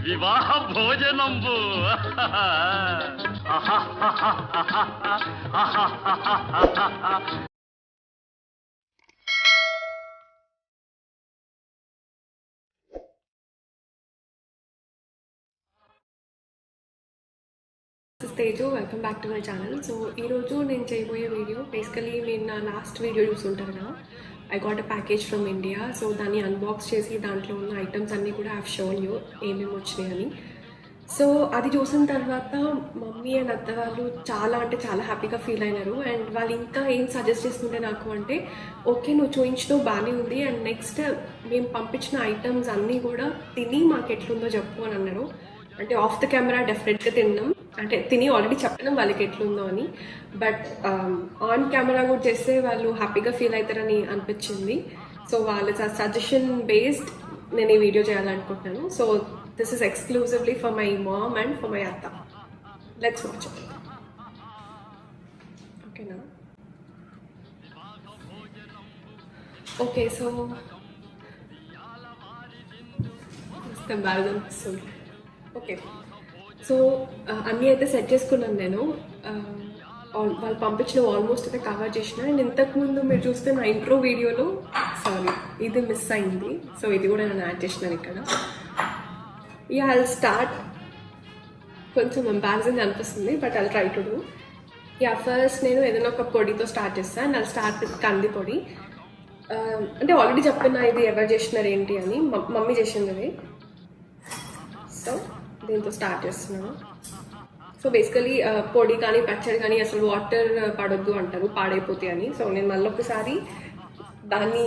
వివాహ భోజనంబు. Teju, welcome back to my channel. So ఈరోజు నేను చేయబోయే వీడియో బేసికలీ మీరు నా లాస్ట్ వీడియో చూస్తుంటారు కదా, I got a package from India. So దాన్ని అన్బాక్స్ చేసి దాంట్లో ఉన్న ఐటమ్స్ అన్నీ కూడా హ్యావ్ షోన్ యూ ఏమేమి వచ్చినాయని. సో అది చూసిన తర్వాత మమ్మీ అండ్ అత్త వాళ్ళు చాలా హ్యాపీగా ఫీల్ అయినారు. అండ్ వాళ్ళు ఇంకా ఏం సజెస్ట్ చేస్తుంటే నాకు అంటే, ఓకే నువ్వు చూయించడం బాగానే ఉంది, అండ్ నెక్స్ట్ మేము పంపించిన ఐటమ్స్ అన్నీ కూడా తిని మాకు ఎట్లుందో చెప్పు అని అన్నారు. అంటే ఆఫ్ ద కెమెరా డెఫినెట్గా తిన్నాం, అంటే తిని ఆల్రెడీ చెప్పినాం వాళ్ళకి ఎట్లుందో అని. బట్ ఆన్ కెమెరా కూడా చేస్తే వాళ్ళు హ్యాపీగా ఫీల్ అవుతారని అనిపించింది. సో వాళ్ళ సజెషన్ బేస్డ్ నేను ఈ వీడియో చేయాలనుకుంటున్నాను. So this is exclusively for my mom and for my అత్త. Let's watch it. ఓకేనా? ఓకే, సో బాగా అనిపిస్తుంది. ఓకే, సో అన్నీ అయితే సెట్ చేసుకున్నాను నేను. వాళ్ళు పంపించిన ఆల్మోస్ట్ అయితే కవర్ చేసిన. అండ్ ఇంతకుముందు మీరు చూస్తే నా ఇంట్రో వీడియోలో సారీ ఇది మిస్ అయింది, సో ఇది కూడా నేను యాడ్ చేసినాను ఇక్కడ. I start. కొంచెం ఎంబారసింగ్ అనిపిస్తుంది, but I try to do. First నేను ఏదైనా ఒక పొడితో స్టార్ట్ చేస్తాను. అండ్ ఐ స్టార్ట్ విత్ కంది పొడి. అంటే ఆల్రెడీ చెప్పిన ఇది ఎవరు చేసినారు ఏంటి అని, మమ్మీ చేసినది. సో దీంతో స్టార్ట్ చేస్తున్నాను. సో బేసికలీ పొడి కానీ పచ్చడి కానీ అసలు వాటర్ పడొద్దు అంటారు, పాడైపోతాయి అని. సో నేను మళ్ళీ ఒకసారి దాన్ని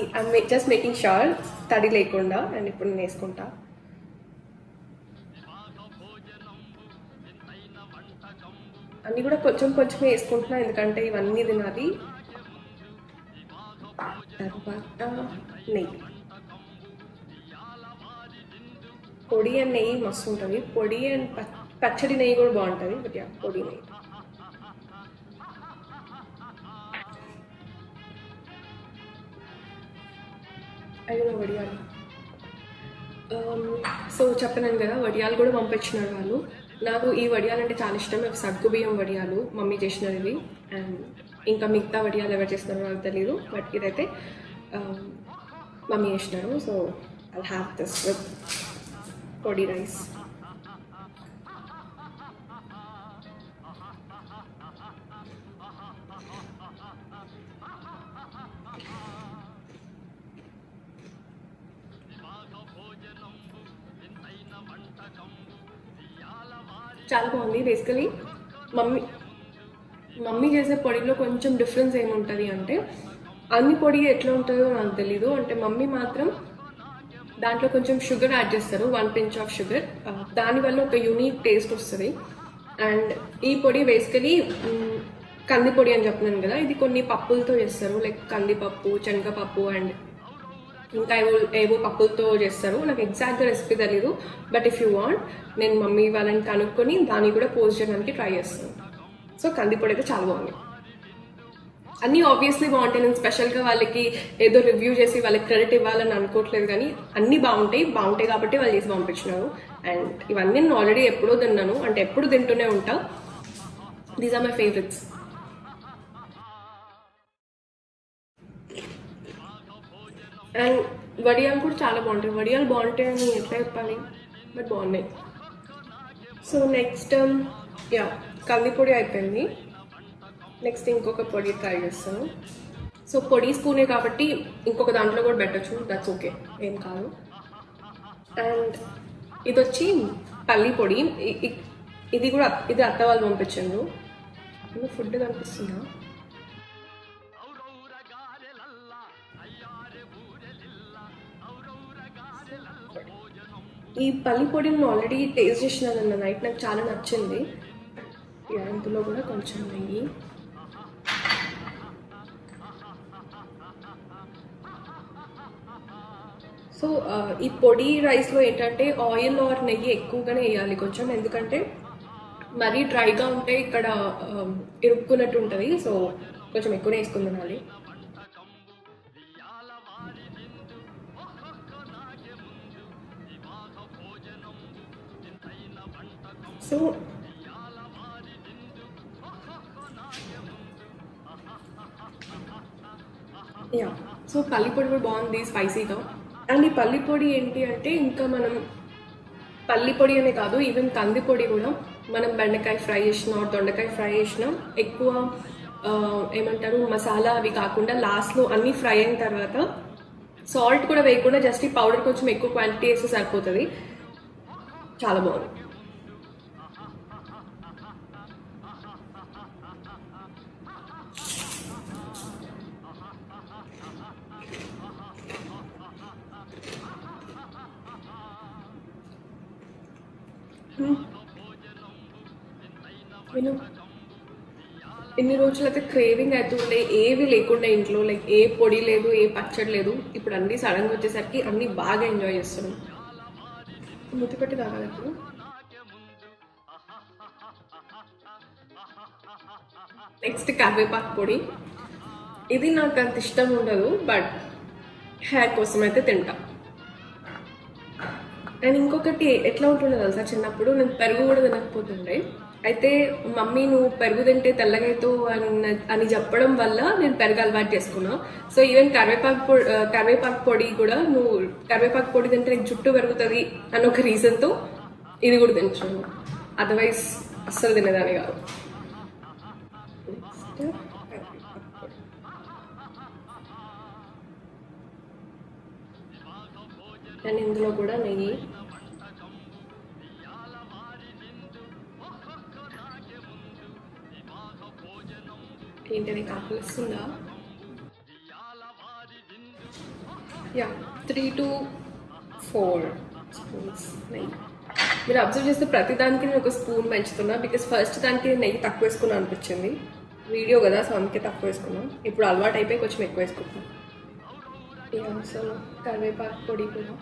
జస్ట్ మేకింగ్ షూర్ తడి లేకుండా. అండ్ ఇప్పుడు నేను వేసుకుంటా. అన్నీ కూడా కొంచెం కొంచెమే వేసుకుంటున్నా, ఎందుకంటే ఇవన్నీ తినాలి. తర్వాత నెయ్యి. పొడి అండ్ నెయ్యి మస్తు ఉంటుంది. పొడి అండ్ పచ్చడి నెయ్యి కూడా బాగుంటుంది, బట్ పొడి నెయ్యి. అయ్యో వడియాలు. సో చెప్పినాను కదా, వడియాలు కూడా పంపించినారు వాళ్ళు. నాకు ఈ వడియాలు అంటే చాలా ఇష్టం. సగ్గు బియ్యం వడియాలు మమ్మీ చేసినారు ఇవి. అండ్ ఇంకా మిగతా వడియాలు ఎవరు చేస్తున్నారో నాకు తెలీదు, బట్ ఇదైతే మమ్మీ చేసినారు. So I have this with పొడి రైస్. చాలా బాగుంది. బేసికలీ మమ్మీ చేసే పొడిలో కొంచెం డిఫరెన్స్ ఏముంటుంది అంటే, అన్ని పొడి ఎట్లా ఉంటుందో నాకు తెలీదు. అంటే మమ్మీ మాత్రం దాంట్లో కొంచెం షుగర్ యాడ్ చేస్తారు, 1 pinch ఆఫ్ షుగర్. దానివల్ల ఒక యూనిక్ టేస్ట్ వస్తుంది. అండ్ ఈ పొడి బేసికలీ కందిపొడి అని చెప్తున్నాను కదా, ఇది కొన్ని పప్పులతో చేస్తారు. లైక్ కందిపప్పు, శనగపప్పు అండ్ ఇంకా ఏవో పప్పులతో చేస్తారు. నాకు ఎగ్జాక్ట్గా రెసిపీ తెలీదు, బట్ ఇఫ్ యూ వాంట్ నేను మమ్మీ వాళ్ళని కనుక్కొని దాన్ని కూడా పోస్ట్ చేయడానికి ట్రై చేస్తాను. సో కందిపొడి అయితే చాలా బాగుంది. అన్నీ ఆబ్వియస్లీ బాగుంటాయి. నేను స్పెషల్గా వాళ్ళకి ఏదో రివ్యూ చేసి వాళ్ళకి క్రెడిట్ ఇవ్వాలని అనుకోవట్లేదు, కానీ అన్నీ బాగుంటాయి కాబట్టి వాళ్ళు చేసి పంపించినారు. అండ్ ఇవన్నీ నేను ఆల్రెడీ ఎప్పుడో తిన్నాను, అంటే ఎప్పుడు తింటూనే ఉంటా. These are my favourites. And వడియాలు కూడా చాలా బాగుంటాయి. వడియాలు బాగుంటాయని ఎట్లా చెప్పాలి, బట్ బాగున్నాయి. సో నెక్స్ట్ కందిపొడి అయిపోయింది. నెక్స్ట్ ఇంకొక పొడి ట్రై చేస్తాను. సో పొడి స్పూనే కాబట్టి ఇంకొక దాంట్లో కూడా పెట్టచ్చు, దట్స్ ఓకే, ఏం కాదు. అండ్ ఇది వచ్చి పల్లి పొడి. ఇది అత్త వాళ్ళు పంపించారు. ఫుడ్ కనిపిస్తుందా? ఈ పల్లి పొడిని ఆల్రెడీ టేస్ట్ చేసినాను నైట్, నాకు చాలా నచ్చింది. ఇందులో కూడా కొంచెం నెయ్యి. సో ఈ పొడి రైస్లో ఏంటంటే ఆయిల్ ఆర్ నెయ్యి ఎక్కువగానే వేయాలి కొంచెం, ఎందుకంటే మరీ డ్రైగా ఉంటే ఇక్కడ ఇరుక్కున్నట్టు ఉంటుంది. సో కొంచెం ఎక్కువనే వేసుకుని తినాలి. సో యా, సో పల్లి పొడి కూడా బాగుంది స్పైసీగా. అండ్ ఈ పల్లి పొడి ఏంటి అంటే ఇంకా మనం పల్లి పొడి అనే కాదు, ఈవెన్ కంది పొడి కూడా మనం బెండకాయ ఫ్రై చేసినా దొండకాయ ఫ్రై చేసినా ఎక్కువ ఏమంటారు మసాలా అవి కాకుండా లాస్ట్లో అన్నీ ఫ్రై అయిన తర్వాత సాల్ట్ కూడా వేయకుండా జస్ట్ ఈ పౌడర్ కొంచెం ఎక్కువ క్వాంటిటీ వేస్తే సరిపోతుంది. చాలా బాగుంది. నేను ఇన్ని రోజులైతే క్రేవింగ్ అవుతుండే, ఏవి లేకుండా ఇంట్లో, లైక్ ఏ పొడి లేదు, ఏ పచ్చడి లేదు. ఇప్పుడు అన్నీ సడన్గా వచ్చేసరికి అన్నీ బాగా ఎంజాయ్ చేస్తున్నాం. మూతి పెట్టి తాగాలి ఇప్పుడు. నెక్స్ట్ కరివేపాకు పొడి. ఇది నాకు అంత ఇష్టం ఉండదు, బట్ హెయిర్ కోసం అయితే తింటా. అండ్ ఇంకొకటి ఎట్లా ఉంటుండే తెలుసా, చిన్నప్పుడు నేను పెరుగు కూడా తినకపోతుండే. అయితే మమ్మీ నువ్వు పెరుగు తింటే తెల్లగైతో అని చెప్పడం వల్ల నేను పెరుగు అలవాటు చేసుకున్నా. సో ఈవెన్ కరివేపాకు పొడి కూడా, నువ్వు కరివేపాకు పొడి తింటే నీకు జుట్టు పెరుగుతుంది అని ఒక రీజన్తో ఇది కూడా తింటున్నాను. అదర్వైజ్ అస్సలు తినేదాన్ని కాదు. అండ్ ఇందులో కూడా నెయ్యి. ఏంటని కాకలిస్తుందా? యా, 3 to 4 స్పూన్స్ నెయ్యి. మీరు అబ్జర్వ్ చేస్తే ప్రతి దానికి నేను ఒక స్పూన్ పెంచుతున్నా, బికాస్ ఫస్ట్ దానికి నెయ్యి తక్కువ వేసుకున్నా అనిపించింది. వీడియో కదా, సో అందుకే తక్కువ వేసుకున్నాం. ఇప్పుడు అలవాటు అయిపోయి కొంచెం ఎక్కువ వేసుకుంటున్నాం. యా, సో కరివేపాకు పొడి కూడా.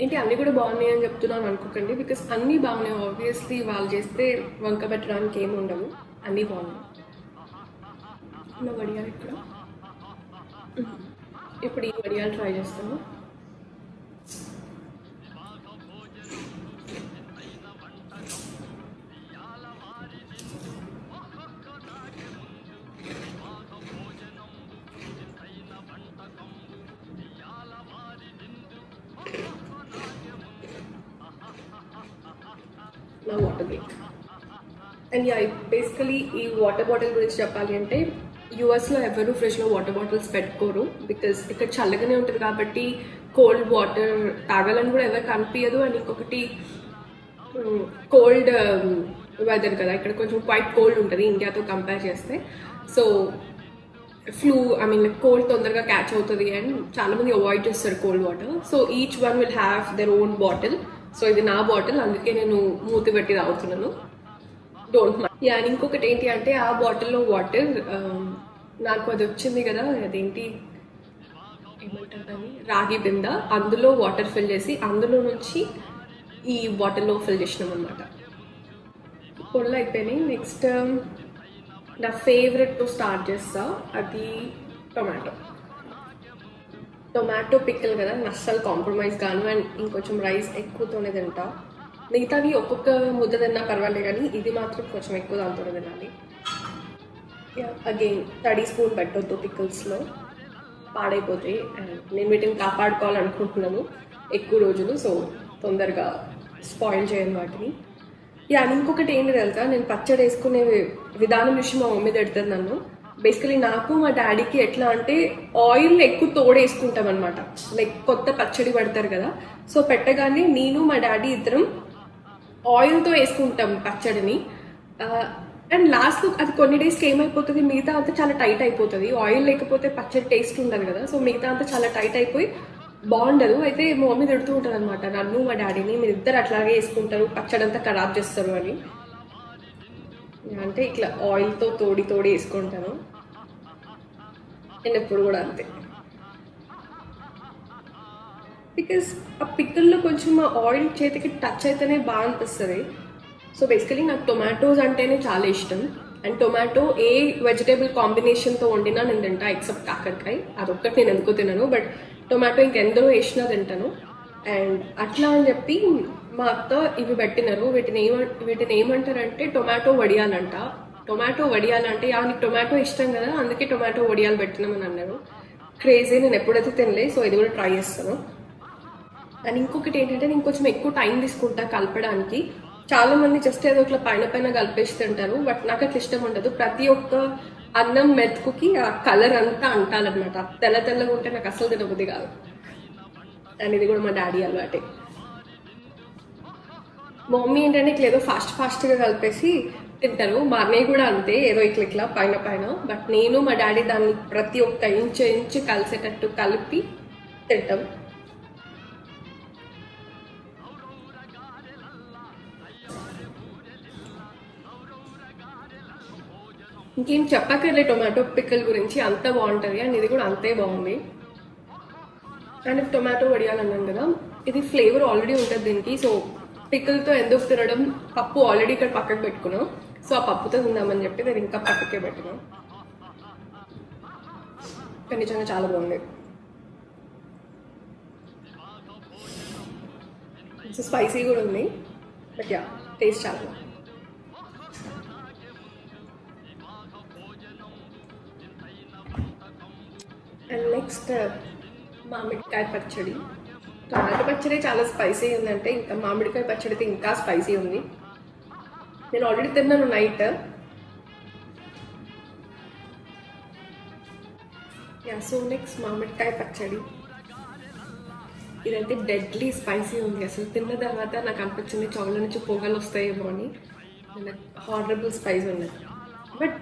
ఏంటి అన్నీ కూడా బాగున్నాయి అని చెప్తున్నాను అనుకోకండి, బికాస్ అన్నీ బాగున్నాయి. ఆబ్వియస్లీ వాళ్ళు చేస్తే వంక పెట్టడానికి ఏమి ఉండవు, అన్నీ బాగున్నాయి. నా వడియాలు ఇక్కడ. ఇప్పుడు ఈ వడియాలు ట్రై చేస్తాను. నా water break. And yeah, basically ఈ వాటర్ బాటిల్ గురించి చెప్పాలి అంటే యూఎస్లో ఎవరు ఫ్రిడ్జ్లో వాటర్ బాటిల్స్ పెట్టుకోరు, బికాస్ ఇక్కడ చల్లగానే ఉంటుంది కాబట్టి కోల్డ్ వాటర్ తాగాలని కూడా ఎవరికి అనిపించదు. అండ్ ఇంకొకటి కోల్డ్ వెదర్ కదా, ఇక్కడ కొంచెం క్వైట్ కోల్డ్ ఉంటుంది ఇండియాతో కంపేర్ చేస్తే. సో కోల్డ్ తొందరగా క్యాచ్ అవుతుంది అండ్ చాలామంది అవాయిడ్ చేస్తారు cold water. So each one will have their own bottle. So ఇది నా బాటిల్, అందుకే నేను మూతి పెట్టి తాగుతున్నాను. Don't mind. యా, ఇంకొకటి ఏంటి అంటే ఆ బాటిల్లో వాటర్ నాకు అది వచ్చింది కదా, అదేంటి ఏమంటారు దాన్ని, రాగి బింద, అందులో వాటర్ ఫిల్ చేసి అందులో నుంచి ఈ బాటిల్లో ఫిల్ చేసినాం అనమాట. పొడులు అయిపోయినాయి. నెక్స్ట్ నా ఫేవరెట్తో స్టార్ట్ చేస్తా, అది టొమాటో పిక్కల్ కదా, నేను అస్సలు కాంప్రమైజ్ కాను. అండ్ ఇంకొంచెం రైస్ ఎక్కువతోనే తింటా. మిగతావి ఒక్కొక్క ముద్ద తిన్నా పర్వాలేదు, కానీ ఇది మాత్రం కొంచెం ఎక్కువ దాంతోనే తినాలి. అగైన్ 30 స్పూన్ పెట్టొద్దు పిక్కల్స్లో, పాడైపోతాయి. అండ్ నేను వీటిని కాపాడుకోవాలనుకుంటున్నాను ఎక్కువ రోజులు, సో తొందరగా స్పాయిల్ చేయను వాటిని. ఇంకొకటి ఏంటి తెలుసా, నేను పచ్చడి వేసుకునే విధానం విషయం మా మమ్మీ తిడుతుంది నన్ను. బేసికలీ నాకు మా డాడీకి ఎట్లా అంటే ఆయిల్ ఎక్కువ తోడేసుకుంటాం అనమాట. లైక్ కొత్త పచ్చడి పడతారు కదా, సో పెట్టగానే నేను మా డాడీ ఇద్దరం ఆయిల్తో వేసుకుంటాం పచ్చడిని. అండ్ లాస్ట్లో అది కొన్ని డేస్కి ఏమైపోతుంది, మిగతా అంతా చాలా టైట్ అయిపోతుంది. ఆయిల్ లేకపోతే పచ్చడి టేస్ట్ ఉండదు కదా, సో మిగతా అంతా చాలా టైట్ అయిపోయి బాగుండదు. అయితే మా మమ్మీ తిడుతూ ఉంటుంది అనమాట నన్ను మా డాడీని, మీరు ఇద్దరు అట్లాగే వేసుకుంటారు, పచ్చడి అంతా ఖరాబ్ చేస్తారు అని. అంటే ఇట్లా ఆయిల్తో తోడి వేసుకుంటాను. నేను ఎప్పుడు కూడా అంతే, బికాస్ ఆ పిక్కల్లో కొంచెం ఆయిల్ చేతికి టచ్ అయితేనే బాగా అనిపిస్తుంది. సో బేసికలీ నాకు టొమాటోస్ అంటేనే చాలా ఇష్టం. అండ్ టొమాటో ఏ వెజిటేబుల్ కాంబినేషన్తో వండినా నేను తింటా ఎక్సెప్ట్ కాకరకాయ, అదొక్కటి నేను ఎందుకు తినను, బట్ టొమాటో ఇంకెందరో వేసినా తింటాను. అండ్ అట్లా అని చెప్పి మా అత్త ఇవి పెట్టినారు. వీటిని ఏమంటారంటే టొమాటో వడియాలంట. టొమాటో వడియాలంటే నీకు టొమాటో ఇష్టం కదా, అందుకే టొమాటో వడియాలు పెట్టినామని అన్నారు. క్రేజీ, నేను ఎప్పుడైతే తినలే, సో ఇది కూడా ట్రై చేస్తాను. అండ్ ఇంకొకటి ఏంటంటే నేను కొంచెం ఎక్కువ టైం తీసుకుంటా కలపడానికి. చాలా మంది జస్ట్ ఏదో ఇట్లా పైన పైన కలిపేసి తింటారు, బట్ నాకు అట్లా ఇష్టం ఉండదు. ప్రతి ఒక్క అన్నం మెతుకుకి ఆ కలర్ అంతా అంటాలన్నమాట. తెల్లగా ఉంటే నాకు అసలు తినబుద్ధి కాదు. అండ్ ఇది కూడా మా డాడీ అలవాటే. మా మమ్మీ ఏంటంటే ఇట్లా ఏదో ఫాస్ట్గా కలిపేసి తింటారు. మా అన్నయ్య కూడా అంతే, ఏదో ఇట్లా పైన. బట్ నేను మా డాడీ దాన్ని ప్రతి ఒక్క ఇంచు కలిసేటట్టు కలిపి తింటాం. ఇంకేం చెప్పక్కర్లే టొమాటో పిక్కల్ గురించి, అంత బాగుంటుంది. అండ్ ఇది కూడా అంతే బాగుంది. అండ్ టొమాటో వడియాలన్నాను కదా, ఇది ఫ్లేవర్ ఆల్రెడీ ఉంటుంది దీనికి. సో పిక్కల్తో ఎందుకు తినడం, పప్పు ఆల్రెడీ ఇక్కడ పక్కకు పెట్టుకున్నాం, సో ఆ పప్పుతో తిందామని చెప్పి నేను ఇంకా పక్కకే పెట్టినా. కానీ నిజంగా చాలా బాగుంది. స్పైసీ కూడా ఉంది, బట్ యా టేస్ట్ చాలా బాగుంది. అండ్ నెక్స్ట్ మామిడికాయ పచ్చడి. టొమాటో పచ్చడి చాలా స్పైసీ ఉందంటే ఇంకా మామిడికాయ పచ్చడి అయితే ఇంకా స్పైసీ ఉంది. నేను ఆల్రెడీ తిన్నాను నైట్. సో నెక్స్ట్ మామిడికాయ పచ్చడి. ఇదైతే డెడ్లీ స్పైసీ ఉంది. అసలు తిన్న తర్వాత నాకు అనిపించింది చెవుల నుంచి పొగలు వస్తాయేమో అని. హారబుల్ స్పైసీ ఉంది, బట్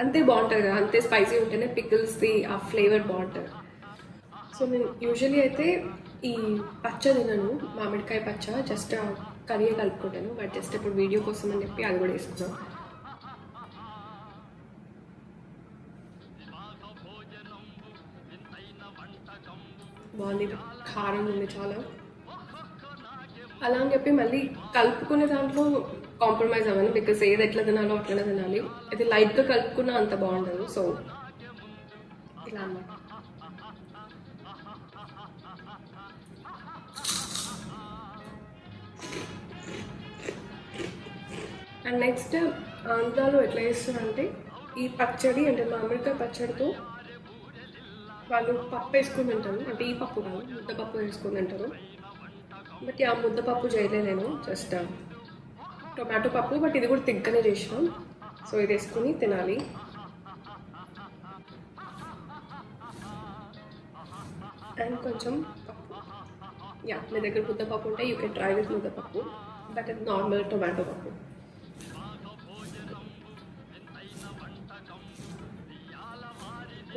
అంతే బాగుంటుంది కదా, అంతే స్పైసీ ఉంటేనే పికిల్స్ది ఆ ఫ్లేవర్ బాగుంటుంది. సో నేను యూజువలీ అయితే ఈ పచ్చ తినను, మామిడికాయ పచ్చ, జస్ట్ కర్రీ కలుపుకుంటాను. బట్ జస్ట్ ఇప్పుడు వీడియో కోసం అని చెప్పి అది కూడా వేసుకున్నాను. బాగుంది, కారం ఉంది చాలా. అలా అని చెప్పి మళ్ళీ కలుపుకునే దాంట్లో కాంప్రమైజ్ అవ్వను, బికాస్ ఏది ఎట్లా తినాలో అట్లనే తినాలి. అది లైట్గా కలుపుకున్నా అంత బాగుండదు. సో ఇలా అన్నమాట. అండ్ నెక్స్ట్ ఆంధ్రాలో ఎట్లా చేస్తారంటే ఈ పచ్చడి అంటే మామిడికాయ పచ్చడితో వాళ్ళు పప్పు వేసుకుని తింటారు. అంటే ఈ పప్పు కాదు, ముద్దపప్పు వేసుకుని తింటారు. బట్ ఆ ముద్దపప్పు చేయలేదు నేను, జస్ట్ టొమాటో పప్పు. బట్ ఇది కూడా తిగ్గనే చేసినాం. సో ఇది వేసుకుని తినాలి. అండ్ కొంచెం పప్పు. మీ దగ్గర ముద్దపప్పు ఉంటే యూ కెన్ ట్రై విత్ ముద్దపప్పు, బట్ ఇది నార్మల్ టొమాటో పప్పు.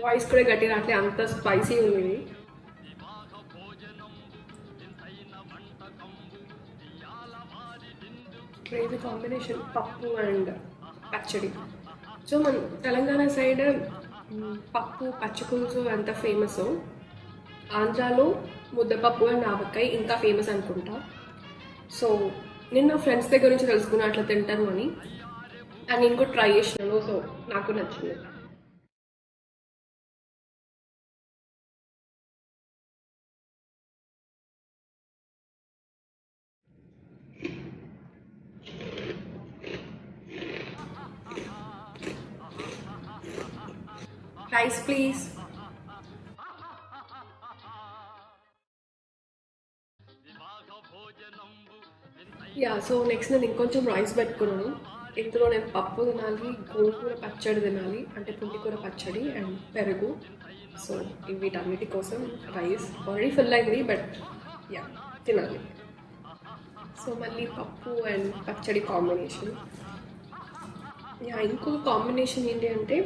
వాయిస్ కూడా గట్టి రాట్లే, అంత స్పైసీ ఉంది. క్రేజీ కాంబినేషన్ పప్పు అండ్ పచ్చడి. సో మన తెలంగాణ సైడ్ పప్పు పచ్చిపులుసు ఎంత ఫేమస్, ఆంధ్రాలో ముద్దపప్పు అండ్ ఆవకాయ ఇంకా ఫేమస్ అనుకుంటా. సో నేను నా ఫ్రెండ్స్ దగ్గర నుంచి తెలుసుకున్నా అట్లా తింటాను అని, అండ్ నేను కూడా ట్రై చేసినాను. సో నాకు నచ్చింది. Rice please. సో నెక్స్ట్ నేను ఇంకొంచెం రైస్ పెట్టుకున్నాను. ఇందులో నేను పప్పు తినాలి, గోంగూర పచ్చడి తినాలి, అంటే పుంటికూర పచ్చడి అండ్ పెరుగు. సో వీటన్నిటి కోసం రైస్ ఆల్రెడీ ఫుల్ అయింది, బట్ తినాలి. సో మళ్ళీ పప్పు అండ్ పచ్చడి కాంబినేషన్. ఇంకొక కాంబినేషన్ ఏంటి అంటే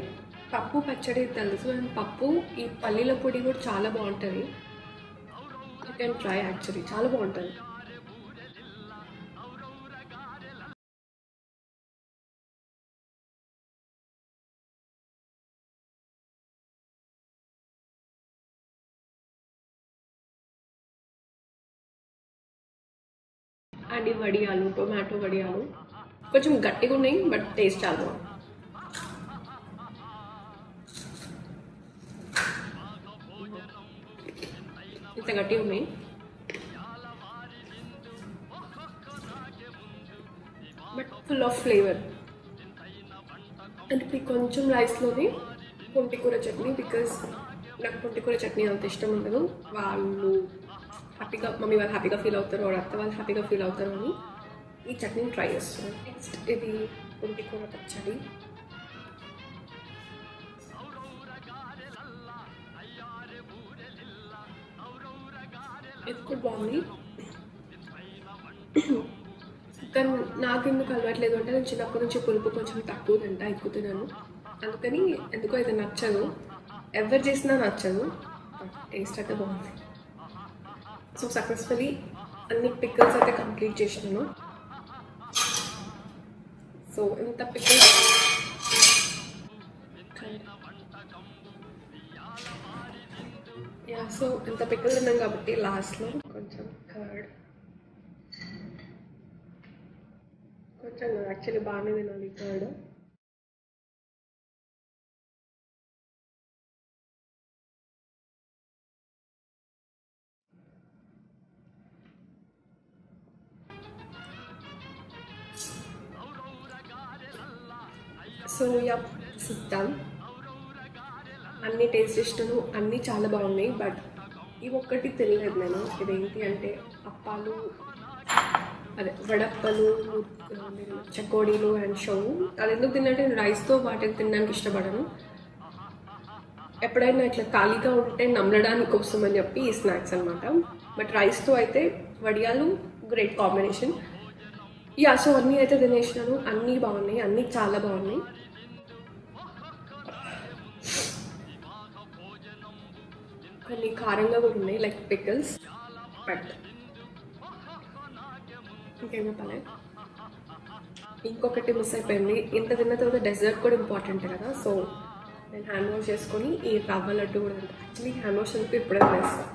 పప్పు పచ్చడి తెలుసు, అండ్ పప్పు ఈ పల్లీల పొడి కూడా చాలా బాగుంటుంది. యూ కెన్ ట్రై, యాక్చువల్లీ చాలా బాగుంటుంది. అండ్ ఈ వడియాలు, టొమాటో వడియాలు కొంచెం గట్టిగా ఉన్నాయి, బట్ టేస్ట్ చాలా బాగుంది. అంత గట్టి ఉన్నాయి. But full of flavour. అంటే కొంచెం రైస్లోనే పొంటికూర చట్నీ, బికాజ్ నాకు పొంటికూర చట్నీ అంత ఇష్టం ఉండదు. వాళ్ళు హ్యాపీగా, మమ్మీ వాళ్ళు హ్యాపీగా ఫీల్ అవుతారు, అత్త వాళ్ళు హ్యాపీగా ఫీల్ అవుతారు అని ఈ చట్నీని ట్రై చేస్తున్నాను. నెక్స్ట్ ఇది పొంటికూర పచ్చడి. ఇది కూడా బాగుంది. కానీ నాకు ఎందుకు అలవాట్లేదు అంటే నేను చిన్నప్పటి నుంచి పులుపు కొంచెం తక్కువ తింటా, ఎక్కువ తిన్నాను. అందుకని ఎందుకో ఇది నచ్చదు, ఎవరు చేసినా నచ్చదు. టేస్ట్ అయితే బాగుంది. సో సక్సెస్ఫుల్లీ అన్ని పిక్కల్స్ అయితే కంప్లీట్ చేసినాను. సో ఇంత పిక్కల్ సో ఇంత పిక్కలు తిన్నాం కాబట్టి లాస్ట్లో కొంచెం కర్డ్, కొంచెం యాక్చువల్లీ బాగానే తినాలి కర్డ్. సో సిద్ధం అన్నీ టేస్ట్ చేసినాను, అన్నీ చాలా బాగున్నాయి. బట్ ఇవి ఒక్కటి తినలేదు నేను. ఇదేంటి అంటే అప్పాలు, అదే వడప్పలు, చకోడీలు అండ్ షవు. అది ఎందుకు తిన్నంటే నేను రైస్తో వాటిని తినడానికి ఇష్టపడను. ఎప్పుడైనా ఇట్లా ఖాళీగా ఉంటే నమ్మడానికి కోసం అని చెప్పి ఈ స్నాక్స్ అనమాట. బట్ రైస్తో అయితే వడియాలు గ్రేట్ కాంబినేషన్. సో అన్నీ అయితే తినేసినాను, అన్నీ బాగున్నాయి, అన్నీ చాలా బాగున్నాయి. కొన్ని కారంగా కూడా ఉన్నాయి, లైక్ పికల్స్. బట్ ఇంకేం చెప్పాలి, ఇంకొకటి మిస్ అయిపోయింది. ఇంత తిన్న తర్వాత డెజర్ట్ కూడా ఇంపార్టెంట్ కదా. సో నేను హ్యాండ్ వాష్ చేసుకొని ఈ రవ్వ లడ్డు కూడా తింటాను. యాక్చువల్లీ హ్యాండ్ వాష్ ఎందుకు ఇప్పుడే వేస్తాను.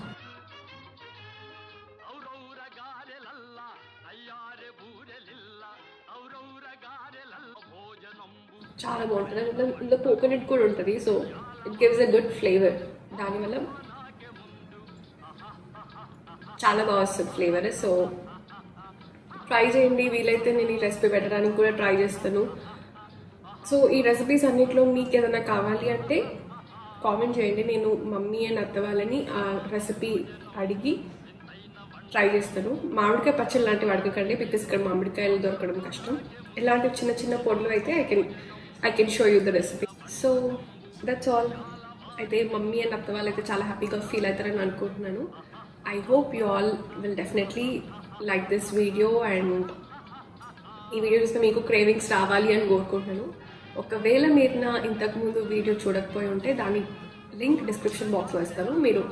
చాలా బాగుంటుంది. ఇందులో కోకోనట్ కూడా ఉంటుంది. So it gives a good flavour. దానివల్ల చాలా బాగా వస్తుంది ఫ్లేవర్. సో ట్రై చేయండి, వీలైతే నేను ఈ రెసిపీ పెట్టడానికి కూడా ట్రై చేస్తాను. సో ఈ రెసిపీస్ అన్నిట్లో మీకు ఏదైనా కావాలి అంటే కామెంట్ చేయండి. నేను మమ్మీ అండ్ అత్త వాళ్ళని ఆ రెసిపీ అడిగి ట్రై చేస్తాను. మామిడికాయ పచ్చడి లాంటివి అడగకండి, బికాస్ ఇక్కడ మామిడికాయలు దొరకడం కష్టం. ఇలాంటి చిన్న చిన్న పొడులు అయితే I can show you the recipe. So that's all. అయితే మమ్మీ అండ్ అత్త వాళ్ళు అయితే చాలా హ్యాపీగా ఫీల్ అవుతారని అనుకుంటున్నాను. I hope you all will definitely like this video. And ఈ వీడియో చూస్తే మీకు క్రేవింగ్స్ రావాలి అని కోరుకుంటున్నాను. ఒకవేళ మీరు నా ఇంతకుముందు వీడియో చూడకపోయి ఉంటే దాని లింక్ డిస్క్రిప్షన్ బాక్స్లో ఇస్తాను, మీరు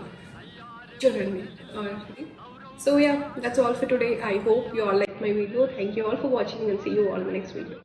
చూడండి. So yeah, that's all for today. I hope you all like my video. Thank you all for watching and see you all in the next video.